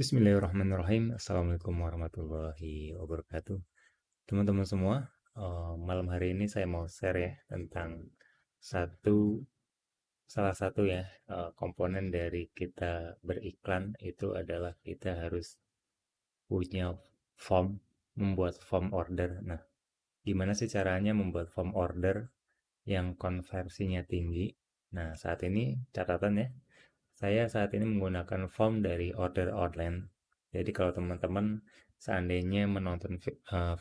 Bismillahirrahmanirrahim. Assalamualaikum warahmatullahi wabarakatuh. Teman-teman semua, malam hari ini saya mau share ya tentang satu salah satu ya komponen dari kita beriklan itu adalah kita harus punya form, membuat form order. Nah, gimana sih caranya membuat form order yang konversinya tinggi? Nah, saat ini catatan ya, saya saat ini menggunakan form dari order online. Jadi kalau teman-teman seandainya menonton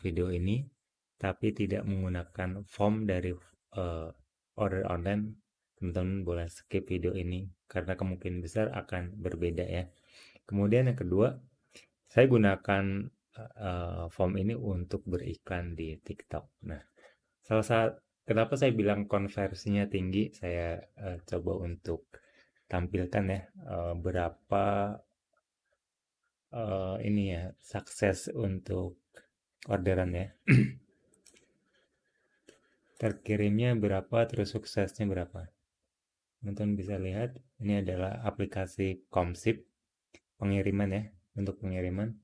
video ini tapi tidak menggunakan form dari eh, order online, teman-teman boleh skip video ini karena kemungkinan besar akan berbeda ya. Kemudian yang kedua, saya gunakan form ini untuk beriklan di TikTok. Nah, salah satu kenapa saya bilang konversinya tinggi, saya coba untuk tampilkan ya berapa ini ya sukses untuk orderan ya. Terkirimnya berapa, terus suksesnya berapa. Teman-teman bisa lihat, ini adalah aplikasi Komsip pengiriman ya, untuk pengiriman.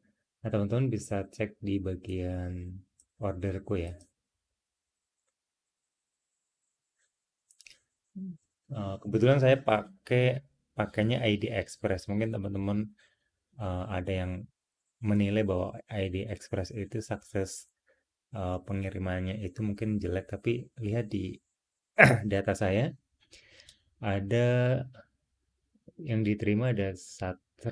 Nah, teman-teman bisa cek di bagian orderku ya. Kebetulan saya pakainya ID Express. Mungkin teman-teman ada yang menilai bahwa ID Express itu sukses pengirimannya itu mungkin jelek, tapi lihat di data saya ada yang diterima ada 183,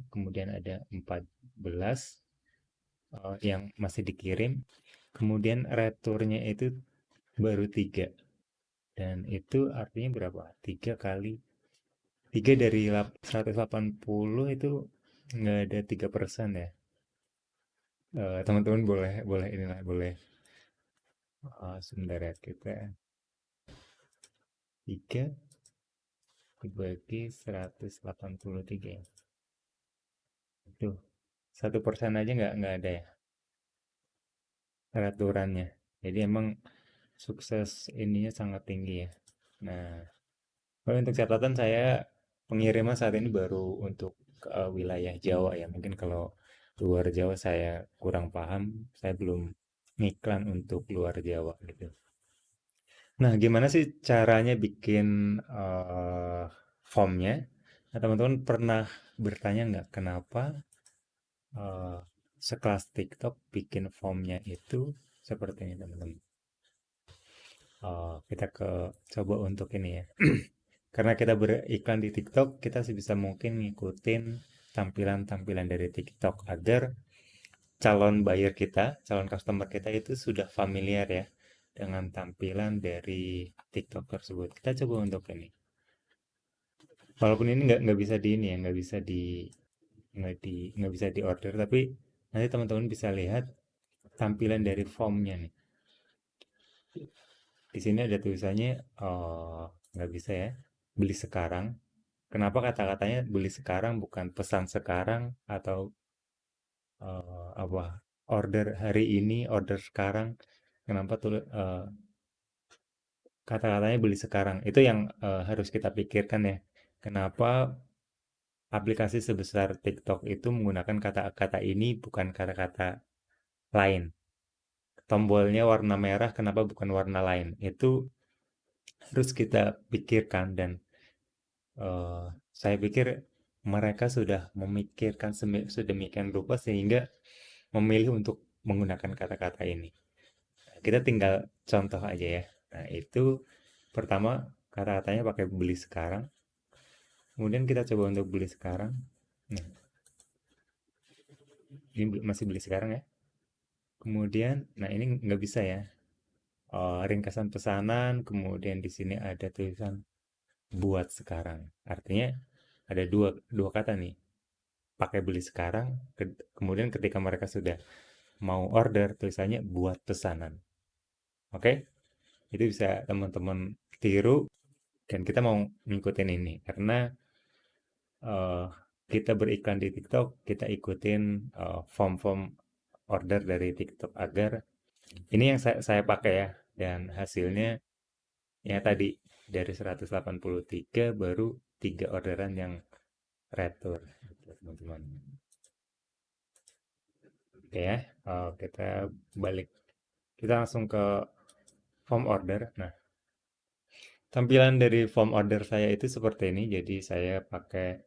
kemudian ada 14 yang masih dikirim, kemudian returnya itu baru 3, dan itu artinya berapa? 3 kali 3 dari 180 itu nggak ada 3% ya. Teman-teman boleh boleh inilah boleh sebentar ya, kita 3 dibagi 183 ya. Tuh, 1% aja nggak ada ya peraturannya. Jadi emang sukses ininya sangat tinggi ya. Nah, kalau untuk catatan saya pengiriman saat ini baru untuk wilayah Jawa ya. Mungkin kalau luar Jawa saya kurang paham, saya belum ngiklan untuk luar Jawa gitu. Nah, gimana sih caranya bikin formnya? Nah, teman-teman pernah bertanya nggak kenapa eh, sekelas TikTok bikin formnya itu seperti ini teman-teman. Kita coba untuk ini ya. Karena kita beriklan di TikTok, kita sebisa mungkin ngikutin tampilan-tampilan dari TikTok agar calon buyer kita, calon customer kita itu sudah familiar ya dengan tampilan dari TikTok tersebut. Kita coba untuk ini. Walaupun ini nggak bisa di ini ya, nggak bisa di order, tapi nanti teman-teman bisa lihat tampilan dari formnya nih. Di sini ada tulisannya nggak bisa ya, beli sekarang. Kenapa kata-katanya beli sekarang bukan pesan sekarang atau apa order hari ini, order sekarang? Kenapa tuh kata-katanya beli sekarang? Itu yang harus kita pikirkan ya. Kenapa aplikasi sebesar TikTok itu menggunakan kata-kata ini bukan kata-kata lain? Tombolnya warna merah, kenapa bukan warna lain? Itu harus kita pikirkan dan eh, saya pikir mereka sudah memikirkan sedemikian rupa sehingga memilih untuk menggunakan kata-kata ini. Kita tinggal contoh aja ya. Nah, itu pertama kata-katanya pakai beli sekarang. Kemudian kita coba untuk beli sekarang. Nah, ini masih beli sekarang ya. Kemudian, nah ini nggak bisa ya. Ringkasan pesanan, kemudian di sini ada tulisan buat sekarang. Artinya ada dua kata nih. Pakai beli sekarang, kemudian ketika mereka sudah mau order, tulisannya buat pesanan. Oke? Itu bisa teman-teman tiru dan kita mau ngikutin ini karena eh, kita beriklan di TikTok, kita ikutin form-form order dari TikTok agar ini yang saya pakai ya, dan hasilnya ya tadi dari 183 baru 3 orderan yang retur. teman-teman. Oke ya, kita balik. Kita langsung ke form order. Nah, tampilan dari form order saya itu seperti ini. Jadi saya pakai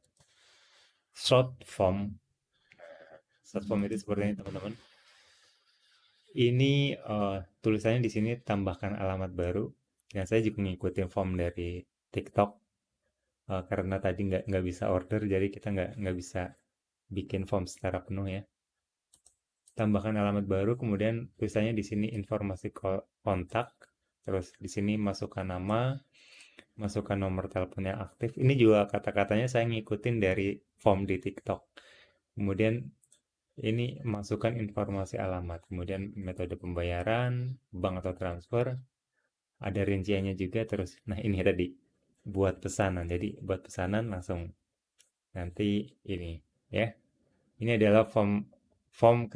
short form. Short form itu seperti ini teman-teman. Ini tulisannya di sini tambahkan alamat baru. Dan saya juga ngikutin form dari TikTok. Karena tadi nggak bisa order, jadi kita nggak bisa bikin form secara penuh ya. Tambahkan alamat baru, kemudian tulisannya di sini informasi kontak, terus di sini masukkan nama, masukkan nomor telepon yang aktif. Ini juga kata-katanya saya ngikutin dari form di TikTok. Kemudian ini masukkan informasi alamat, kemudian metode pembayaran, bank atau transfer, ada rinciannya juga terus. Nah, ini tadi buat pesanan. Jadi buat pesanan langsung nanti ini ya. Ini adalah form form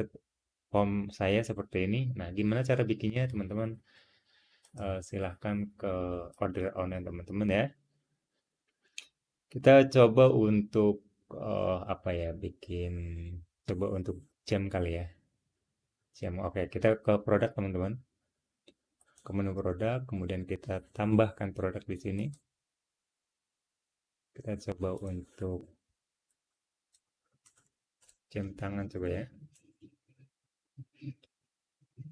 form saya seperti ini. Nah, gimana cara bikinnya teman-teman? Silahkan ke order online teman-teman ya. Kita coba untuk apa ya, bikin coba untuk jam kali ya. Jam. Oke, kita ke produk teman-teman. Ke menu produk, kemudian kita tambahkan produk di sini. Kita coba untuk jam tangan coba ya.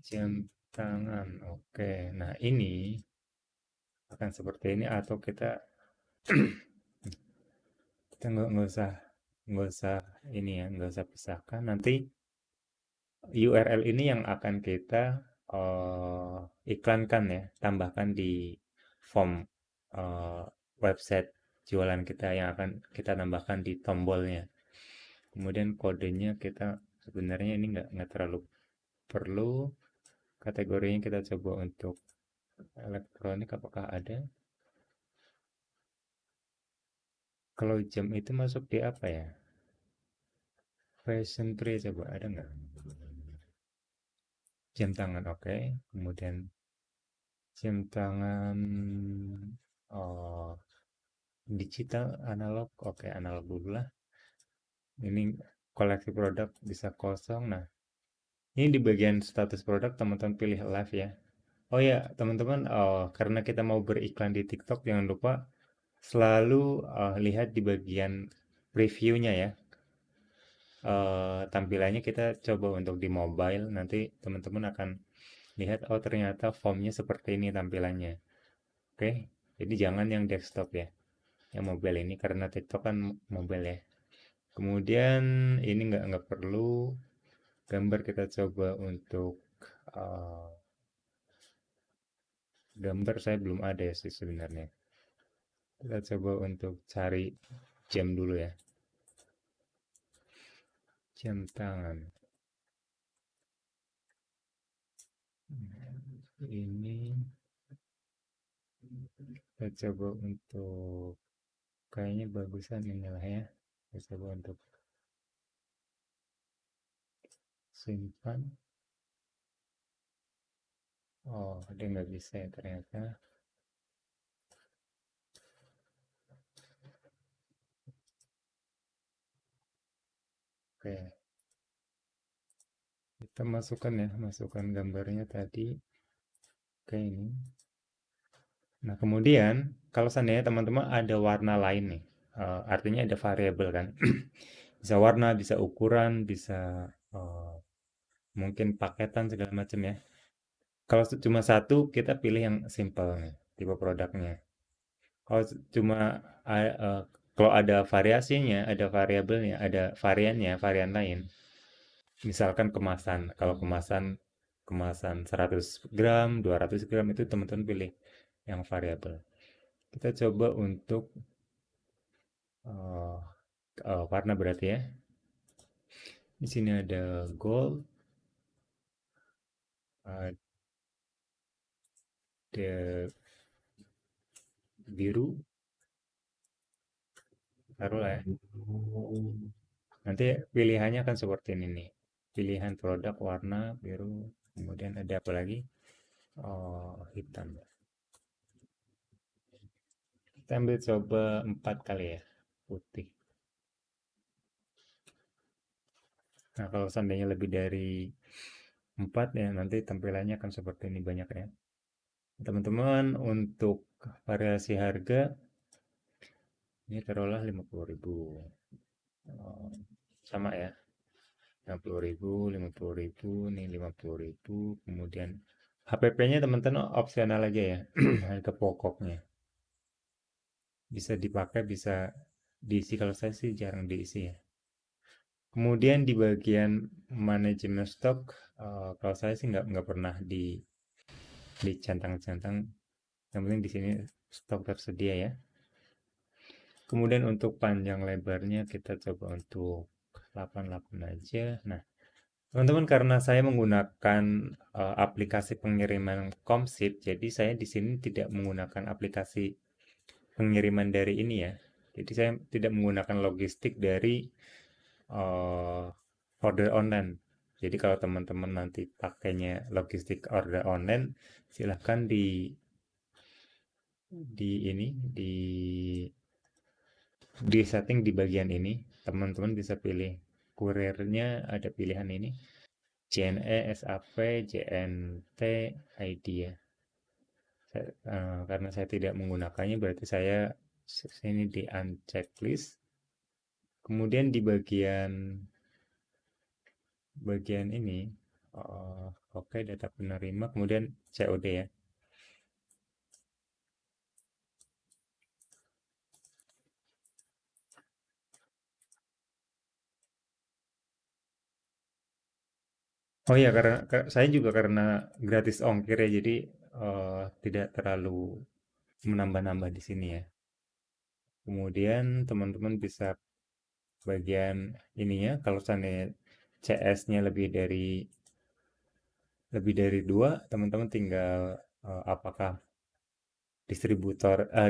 Jam tangan. Oke. Nah, ini akan seperti ini atau kita nggak usah ini ya, nggak usah pisahkan. Nanti URL ini yang akan kita iklankan ya, tambahkan di form eh, website jualan kita yang akan kita tambahkan di tombolnya. Kemudian kodenya kita sebenarnya ini nggak terlalu perlu. Kategorinya kita coba untuk elektronik, apakah ada? Kalau jam itu masuk di apa ya? Fashion tree coba ada nggak? Jam tangan oke. Kemudian jam tangan oh, digital analog oke, analog dulu lah. Ini koleksi produk bisa kosong. Nah, ini di bagian status produk teman-teman pilih live ya. Oh ya teman-teman, karena kita mau beriklan di TikTok jangan lupa selalu lihat di bagian previewnya ya. Tampilannya kita coba untuk di mobile, nanti teman-teman akan lihat oh ternyata formnya seperti ini tampilannya. Oke, jadi jangan yang desktop ya, yang mobile ini karena TikTok kan mobile ya. Kemudian ini nggak perlu gambar, kita coba untuk uh, gambar saya belum ada sih sebenarnya. Kita coba untuk cari jam dulu ya, jam tangan. Ini kita coba untuk kayaknya bagusan inilah ya. Kita coba untuk simpan. Oh, dia nggak bisa ya ternyata. Oke, kita masukkan ya, masukkan gambarnya tadi ke ini. Nah, kemudian kalau seandainya teman-teman ada warna lain nih, artinya ada variabel kan. Bisa warna, bisa ukuran, bisa mungkin paketan segala macam ya. Kalau cuma satu, kita pilih yang simple nih, tipe produknya. Kalau cuma kalau ada variasinya, ada variabelnya, ada variannya, varian lain. Misalkan kemasan, kalau kemasan kemasan 100 gram, 200 gram itu teman-teman pilih yang variabel. Kita coba untuk eh, warna berarti ya. Di sini ada gold, ada biru, taruhlah ya. Nanti pilihannya akan seperti ini nih. Pilihan produk warna biru, kemudian ada apa lagi? Oh, hitam. Kita ambil coba 4 kali ya, putih. Nah, kalau seandainya lebih dari 4 ya nanti tampilannya akan seperti ini banyak ya. Teman-teman untuk variasi harga ini taruhlah 50.000. Eh, Sama ya. 50.000, 50.000, nih 50.000, kemudian HPP-nya teman-teman opsional aja ya, harga pokoknya. Bisa dipakai, bisa diisi, kalau saya sih jarang diisi ya. Kemudian di bagian manajemen stok, kalau saya sih nggak pernah dicentang-centang, yang penting di sini stok tersedia ya. Kemudian untuk panjang lebarnya kita coba untuk 88 aja. Nah, teman-teman, karena saya menggunakan aplikasi pengiriman Komsip, jadi saya di sini tidak menggunakan aplikasi pengiriman dari ini ya. Jadi saya tidak menggunakan logistik dari eh, order online. Jadi kalau teman-teman nanti pakainya logistik order online, silahkan di ini di setting di bagian ini. Teman-teman bisa pilih kurirnya, ada pilihan ini. JNE, SAP, JNT, ID ya. Karena saya tidak menggunakannya, berarti saya sini di uncheck list. Kemudian di bagian ini, oke, data penerima, kemudian COD ya. Oh iya, karena saya juga karena gratis ongkir ya, jadi tidak terlalu menambah-nambah di sini ya. Kemudian teman-teman bisa bagian ininya, kalau seandainya CS-nya lebih dari dua, teman-teman tinggal apakah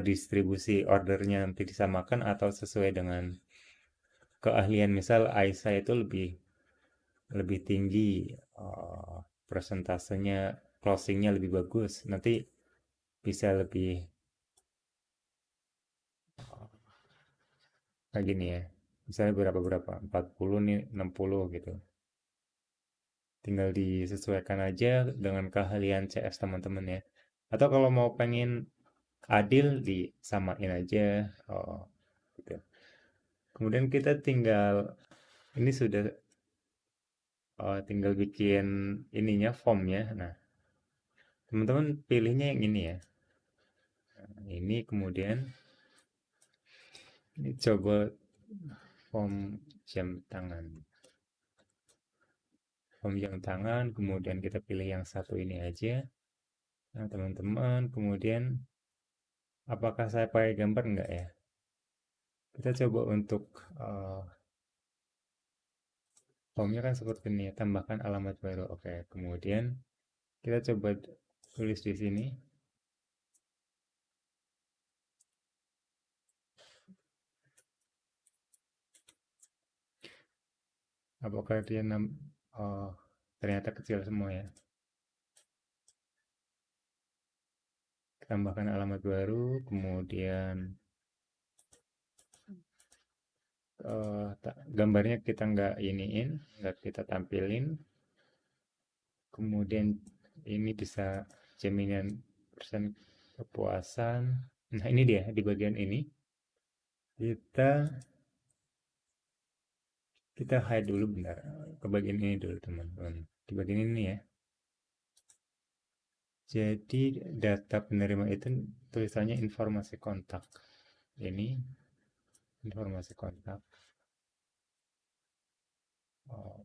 distribusi ordernya nanti disamakan atau sesuai dengan keahlian. Misal Aisyah itu lebih lebih tinggi, presentasenya, closingnya lebih bagus, nanti bisa lebih kayak gini ya. Misalnya berapa berapa 40 nih, 60 gitu. Tinggal disesuaikan aja dengan keahlian CS teman-teman ya. Atau kalau mau pengen adil, disamain aja. Oh, gitu. Kemudian kita ini sudah tinggal bikin ininya, formnya. Nah, teman-teman pilihnya yang ini ya. Nah, ini kemudian ini coba form jam tangan. Form jam tangan, kemudian kita pilih yang satu ini aja. Nah, teman-teman, kemudian apakah saya pakai gambar enggak ya? Kita coba untuk formnya kan seperti ini ya, tambahkan alamat baru. Oke, kemudian kita coba tulis di sini. Apakah dia oh, ternyata kecil semua ya. Tambahkan alamat baru, kemudian gambarnya kita nggak kita tampilin. Kemudian ini bisa jaminan persen kepuasan. Nah, ini dia di bagian ini. Kita kita hide dulu bentar. Ke bagian ini dulu, teman-teman. Di bagian ini ya. Jadi data penerima itu tulisannya informasi kontak. Ini informasi kontak. Oh,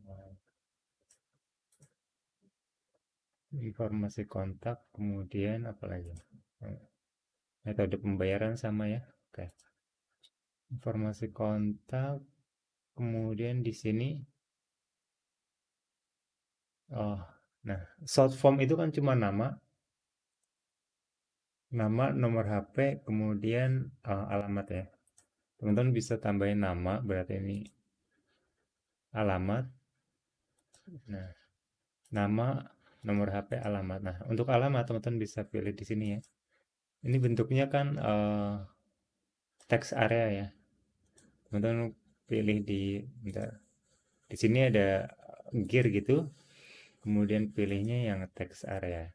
informasi kontak, kemudian apa lagi? Metode pembayaran sama ya. Oke. Informasi kontak, kemudian di sini, oh, nah, short form itu kan cuma nama, nomor HP, kemudian alamat ya. Teman-teman bisa tambahin nama, berarti ini alamat. Nah, nama, nomor HP, alamat. Nah, untuk alamat teman-teman bisa pilih di sini ya. Ini bentuknya kan text area ya. Teman-teman pilih bentar. Di sini ada gear gitu, kemudian pilihnya yang text area.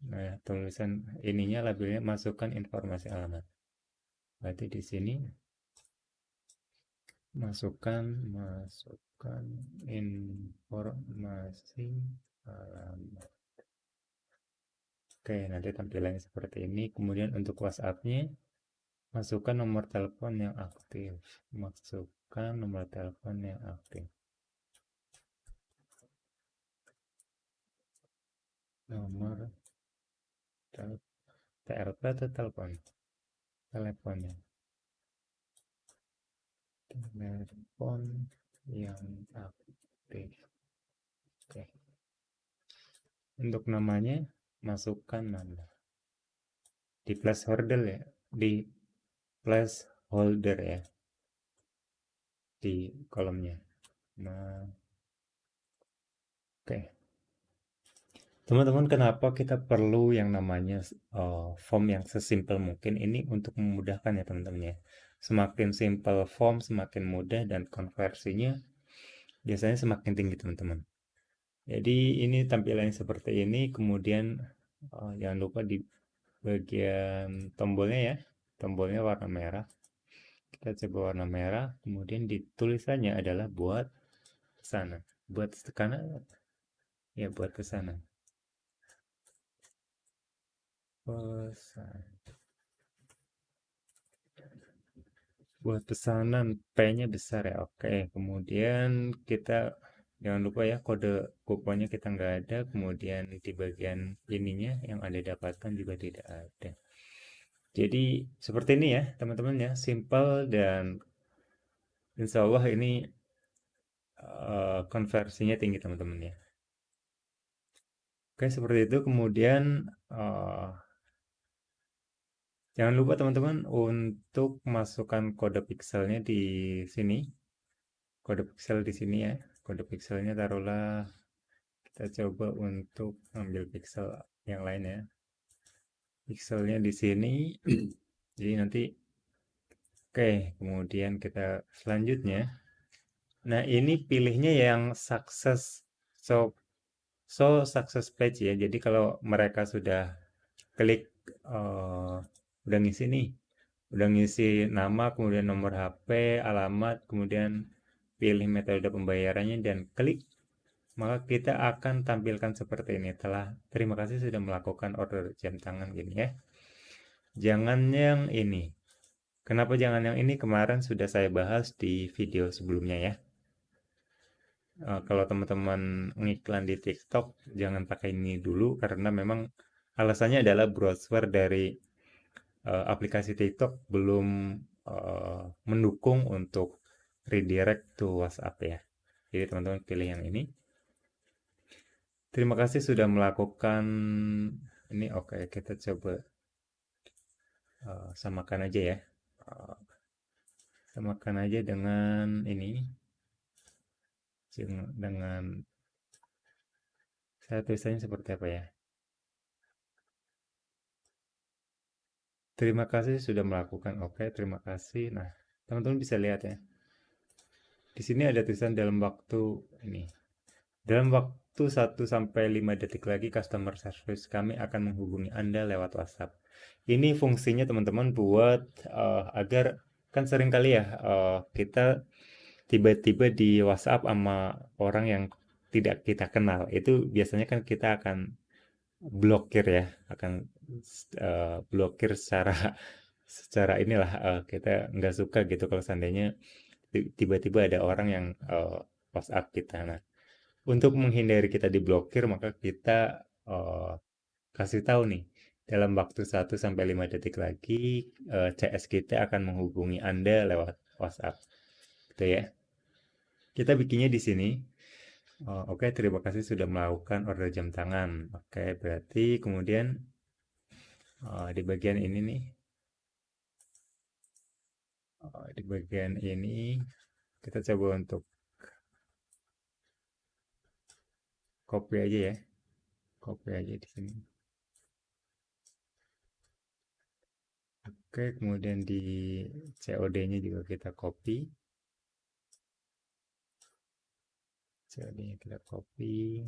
Nah, tulisan ininya labelnya masukkan informasi alamat. Berarti di sini masukkan informasi alamat. Oke, nanti tampilannya seperti ini. Kemudian untuk WhatsApp-nya, masukkan nomor telepon yang aktif. Masukkan nomor telepon yang aktif. Nomor TLP atau telepon? Teleponnya. Telepon yang aktif. Oke. Untuk namanya, masukkan nama. Di placeholder ya. Di placeholder ya. Di kolomnya. Nah, oke. Teman-teman, kenapa kita perlu yang namanya form yang sesimpel mungkin ini untuk memudahkan ya teman-teman ya. Semakin simple form, semakin mudah dan konversinya biasanya semakin tinggi teman-teman. Jadi ini tampilannya seperti ini, kemudian jangan lupa di bagian tombolnya ya, tombolnya warna merah. Kita coba warna merah, kemudian ditulisannya adalah buat pesanan. Buat tekanan ya, buat pesanan. Pesan. Buat pesanan P-nya besar ya. Oke, kemudian kita jangan lupa ya kode kuponnya kita nggak ada. Kemudian di bagian ininya yang Anda dapatkan juga tidak ada. Jadi seperti ini ya teman-teman ya, simple dan insya Allah ini konversinya tinggi teman-teman ya. Oke, seperti itu. Kemudian eh, jangan lupa teman-teman untuk masukkan kode pixelnya di sini. Kode pixel di sini ya. Kode pixelnya taruhlah, kita coba untuk ambil pixel yang lain ya. Pixelnya di sini. Jadi nanti oke, kemudian kita selanjutnya. Nah, ini pilihnya yang success. So success page ya. Jadi kalau mereka sudah klik udah ngisi nih, udah ngisi nama, kemudian nomor HP, alamat, kemudian pilih metode pembayarannya dan klik, maka kita akan tampilkan seperti ini. Terima kasih sudah melakukan order jam tangan gini ya. Jangan yang ini. Kenapa jangan yang ini? Kemarin sudah saya bahas di video sebelumnya ya. Kalau teman-teman ngiklan di TikTok, jangan pakai ini dulu karena memang alasannya adalah browser dari aplikasi TikTok belum mendukung untuk redirect to WhatsApp ya. Jadi teman-teman pilih yang ini. Terima kasih sudah melakukan ini. Oke, kita coba samakan aja ya. Uh, Samakan aja dengan ini. Dengan saya tulisannya seperti apa ya? Terima kasih sudah melakukan. Oke, terima kasih. Nah, teman-teman bisa lihat ya. Di sini ada tulisan dalam waktu ini. Dalam waktu 1 sampai 5 detik lagi customer service kami akan menghubungi Anda lewat WhatsApp. Ini fungsinya teman-teman buat agar kan sering kali ya kita tiba-tiba di WhatsApp sama orang yang tidak kita kenal. Itu biasanya kan kita akan blokir ya, akan blokir secara secara inilah kita nggak suka gitu kalau seandainya tiba-tiba ada orang yang WhatsApp kita. Nah, untuk menghindari kita diblokir, maka kita kasih tahu nih, dalam waktu 1 sampai 5 detik lagi CS kita akan menghubungi Anda lewat WhatsApp. Gitu ya. Kita bikinnya di sini. Oke, terima kasih sudah melakukan order jam tangan. Oke, berarti kemudian di bagian ini nih, di bagian ini kita coba untuk copy aja ya, copy aja di sini. Oke, kemudian di COD-nya juga kita copy. COD-nya kita copy.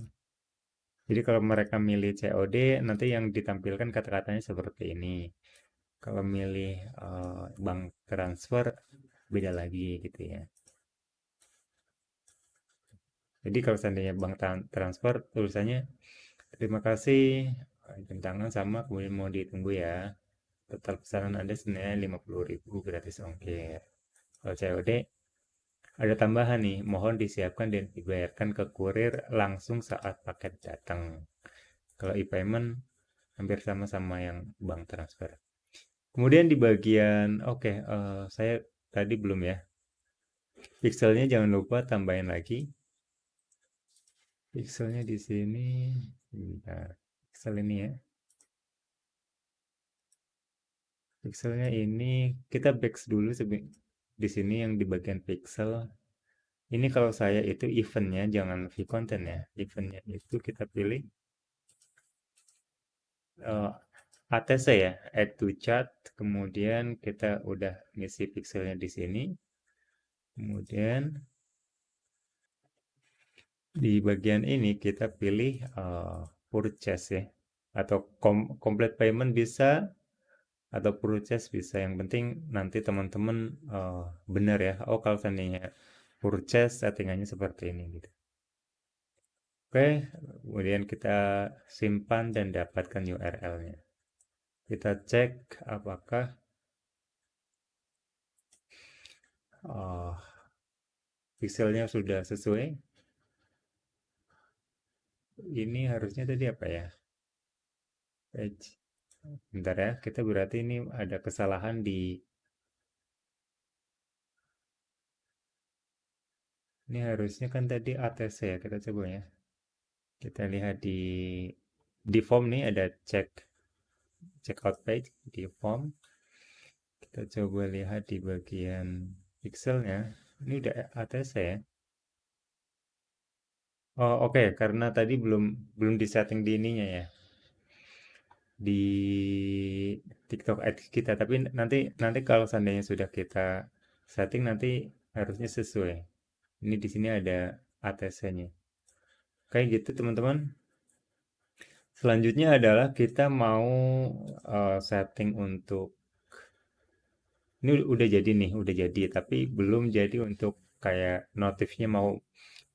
Jadi kalau mereka milih COD, nanti yang ditampilkan kata-katanya seperti ini. Kalau milih bank transfer, beda lagi gitu ya. Jadi kalau seandainya bank transfer, tulisannya terima kasih, jam tangan sama kemudian mau ditunggu ya. Total pesanan Anda sebenarnya 50.000 gratis ongkir. Kalau COD, ada tambahan nih, mohon disiapkan dan dibayarkan ke kurir langsung saat paket datang. Kalau e-payment hampir sama-sama yang bank transfer. Kemudian di bagian, oke, saya tadi belum ya. Pixelnya jangan lupa tambahin lagi. Pixelnya di sini, bentar. Pixel ini ya. Pixelnya ini kita back dulu di sini yang di bagian pixel. Ini kalau saya itu eventnya jangan view content ya. Eventnya itu kita pilih eh, ATC ya, add to chat. Kemudian kita udah ngisi pixelnya di sini. Kemudian di bagian ini kita pilih purchase ya, atau complete payment bisa, atau purchase bisa. Yang penting nanti teman-teman benar ya. Oh kalau seandainya purchase settingannya seperti ini gitu. Oke, kemudian kita simpan dan dapatkan URL-nya. Kita cek apakah uh, pixelnya sudah sesuai. Ini harusnya tadi apa ya? Page. Bentar ya, kita berarti ini ada kesalahan di. Ini harusnya kan tadi ATC ya, kita coba ya. Kita lihat di form nih ada checkout page di form. Kita coba lihat di bagian pixelnya. Ini udah ATC ya. Oh oke, karena tadi belum belum disetting di ininya ya. Di TikTok Ads kita, tapi nanti nanti kalau seandainya sudah kita setting nanti harusnya sesuai. Ini di sini ada ATC-nya. Kayak gitu teman-teman. Selanjutnya adalah kita mau setting untuk ini udah jadi nih, udah jadi, tapi belum jadi untuk kayak notifnya mau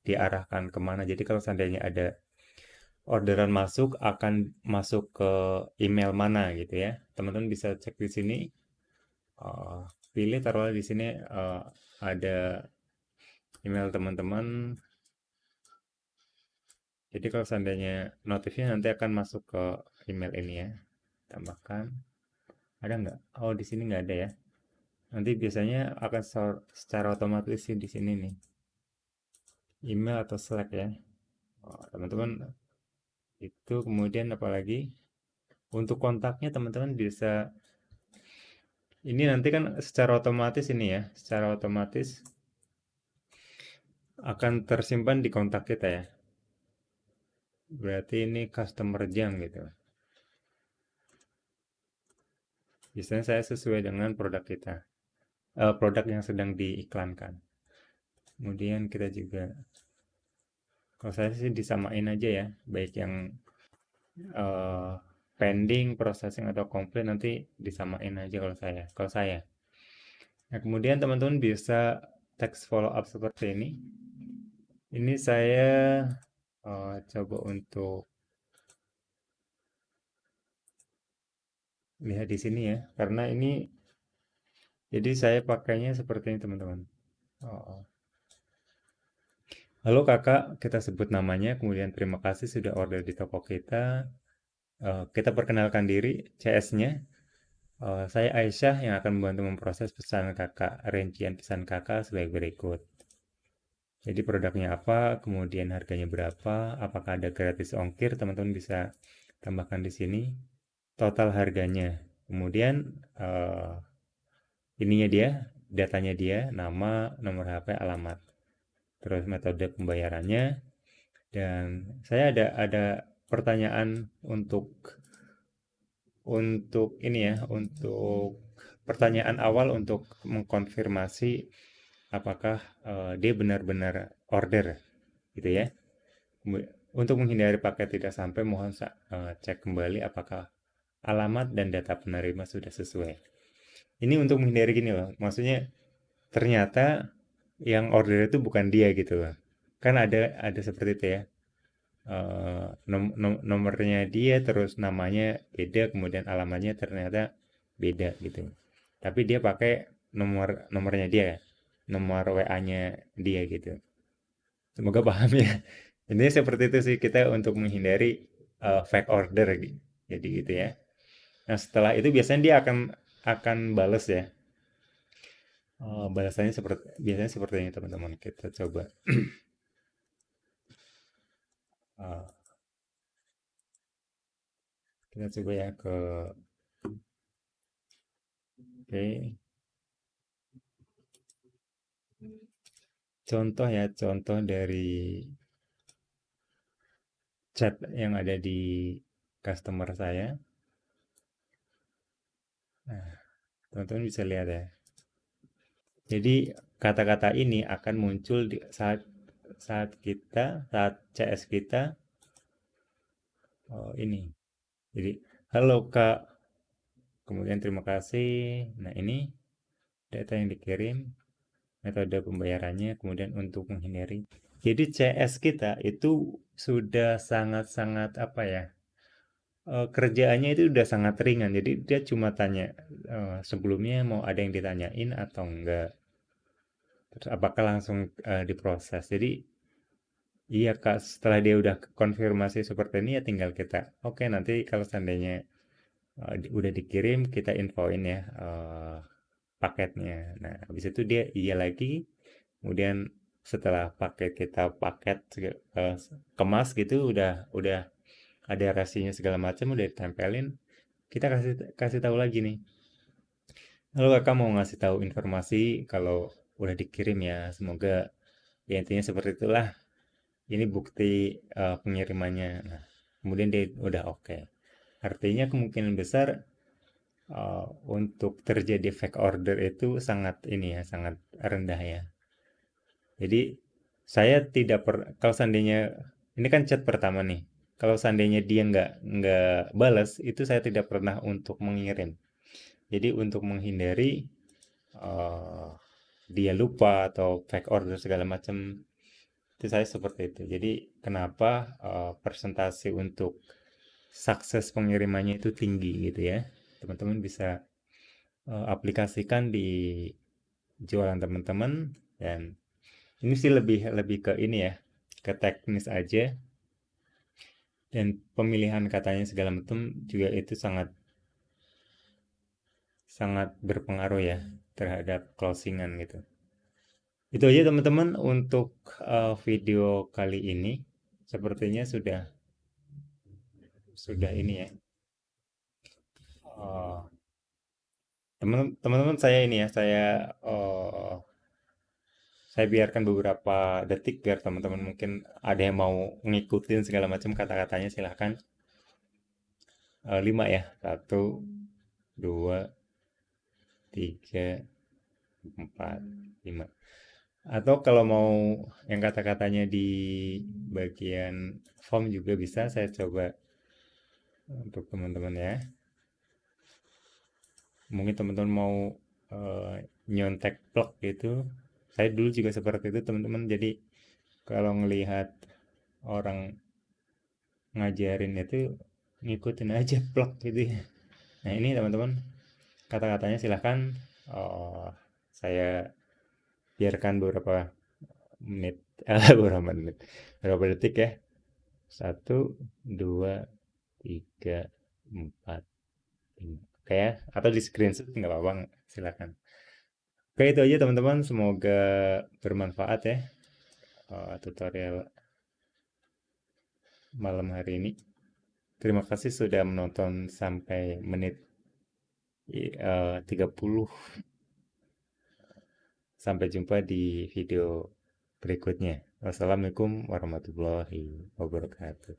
diarahkan kemana. Jadi kalau seandainya ada orderan masuk akan masuk ke email mana gitu ya. Teman-teman bisa cek di sini. eh, Pilih taruhlah di sini ada email teman-teman. Jadi kalau seandainya notifnya nanti akan masuk ke email ini ya. Tambahkan. Ada nggak? Oh di sini nggak ada ya. Nanti biasanya akan secara otomatis sih di sini nih. Email atau Slack ya. Oh, teman-teman itu kemudian apalagi untuk kontaknya teman-teman bisa ini nanti kan secara otomatis ini ya, secara otomatis akan tersimpan di kontak kita ya. Berarti ini customer jam gitu. Biasanya saya sesuai dengan produk kita, produk yang sedang diiklankan. Kemudian kita juga, kalau saya sih disamain aja ya, baik yang eh, pending, processing atau complete nanti disamain aja kalau saya. Kalau saya. Nah, kemudian teman-teman bisa text follow up seperti ini. Ini saya coba untuk lihat di sini ya, karena ini jadi saya pakainya seperti ini teman-teman. Oh, oh. Halo kakak, kita sebut namanya, kemudian terima kasih sudah order di toko kita. Kita perkenalkan diri, CS-nya. Saya Aisyah yang akan membantu memproses pesan kakak. Rincian pesan kakak sebagai berikut. Jadi produknya apa, kemudian harganya berapa, apakah ada gratis ongkir, teman-teman bisa tambahkan di sini. Total harganya. Kemudian ininya dia, datanya dia, nama, nomor HP, alamat. Terus metode pembayarannya. Dan saya ada pertanyaan untuk ini ya, untuk pertanyaan awal untuk mengkonfirmasi apakah dia benar-benar order. gitu ya. Untuk menghindari paket tidak sampai, mohon cek kembali apakah alamat dan data penerima sudah sesuai. Ini untuk menghindari gini loh, maksudnya ternyata yang order itu bukan dia gitu loh. Kan ada seperti itu ya. Nomornya dia terus namanya beda, kemudian alamatnya ternyata beda gitu. Tapi dia pakai nomornya dia, nomor WA-nya dia gitu. Semoga paham ya. Ini seperti itu sih kita untuk menghindari fake order gitu. Jadi gitu ya. Nah, setelah itu biasanya dia akan bales ya. Balasannya biasanya seperti ini teman-teman. Kita coba. Eh, kita coba ya ke oke. Contoh ya, contoh dari chat yang ada di customer saya. Nah, teman-teman bisa lihat ya. Jadi kata-kata ini akan muncul di saat CS kita ini. Jadi, halo Kak, kemudian terima kasih. Nah, ini data yang dikirim, metode pembayarannya, kemudian untuk menghindari. Jadi CS kita itu sudah sangat-sangat apa ya? Kerjaannya itu udah sangat ringan. Jadi dia cuma tanya sebelumnya mau ada yang ditanyain atau enggak. Terus apakah langsung diproses. Jadi iya Kak, setelah dia udah konfirmasi seperti ini ya tinggal kita, oke nanti kalau seandainya udah dikirim kita infoin ya paketnya. Nah, habis itu dia iya lagi. Kemudian setelah paket kemas gitu udah ada rasinya segala macam udah ditempelin, kita kasih kasih tahu lagi nih. Halo Kakak mau ngasih tahu informasi kalau udah dikirim ya. Semoga ya intinya seperti itulah. Ini bukti pengirimannya. Nah, kemudian dia udah oke. Artinya kemungkinan besar untuk terjadi fake order itu sangat ini ya, sangat rendah ya. Jadi saya tidak kalau seandainya ini kan chat pertama nih. Kalau seandainya dia nggak balas, itu saya tidak pernah untuk mengirim. Jadi untuk menghindari eh, dia lupa atau fake order segala macam, itu saya seperti itu. Jadi kenapa persentase untuk sukses pengirimannya itu tinggi gitu ya. Teman-teman bisa aplikasikan di jualan teman-teman dan ini sih lebih lebih ke ini ya, ke teknis aja dan pemilihan katanya segala macam juga itu sangat sangat berpengaruh ya terhadap closingan gitu. Itu aja teman-teman untuk video kali ini. Sepertinya sudah ini ya. Eh, teman-teman saya ini ya, saya biarkan beberapa detik biar teman-teman mungkin ada yang mau ngikutin segala macam kata-katanya silahkan. 5 ya. Satu, dua, tiga, empat, lima. Atau kalau mau yang kata-katanya di bagian form juga bisa saya coba untuk teman-teman ya. Mungkin teman-teman mau nyontek plug gitu. Saya dulu juga seperti itu teman-teman. Jadi kalau ngelihat orang ngajarin itu ngikutin aja plug gitu ya. Nah ini teman-teman kata-katanya silahkan saya biarkan beberapa menit, beberapa menit, beberapa detik ya. Satu, dua, tiga, empat, lima. Oke ya, atau di screenshot nggak apa-apa, silakan. Oke itu aja teman-teman, semoga bermanfaat ya tutorial malam hari ini. Terima kasih sudah menonton sampai menit 30. Sampai jumpa di video berikutnya. Wassalamualaikum warahmatullahi wabarakatuh.